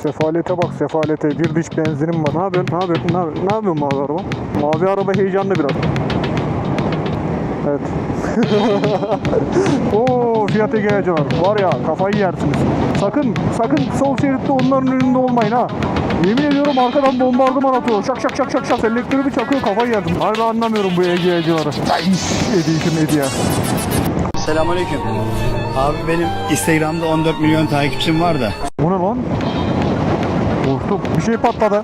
Sefalete bak sefalete. Bir diş benzinim var. Ne yapıyorsun? Ne yapıyorsun? Ne yapıyorsun mavi araba? Mavi araba heyecanlı biraz. Evet. Oo, Fiat Ege'ciler. Var ya kafayı yersiniz. Sakın sol şeritte onların önünde olmayın ha. Yemin ediyorum arkadan bombardıman atıyor. Şak şak şak şak şak. Selektörü bir çakıyor kafayı yerdim. Harbi anlamıyorum bu Ege'cileri. Edition Ege'ye. Selamünaleyküm. Abi benim Instagram'da 14 milyon takipçim var da. O ne lan? Korktum. Bir şey patladı.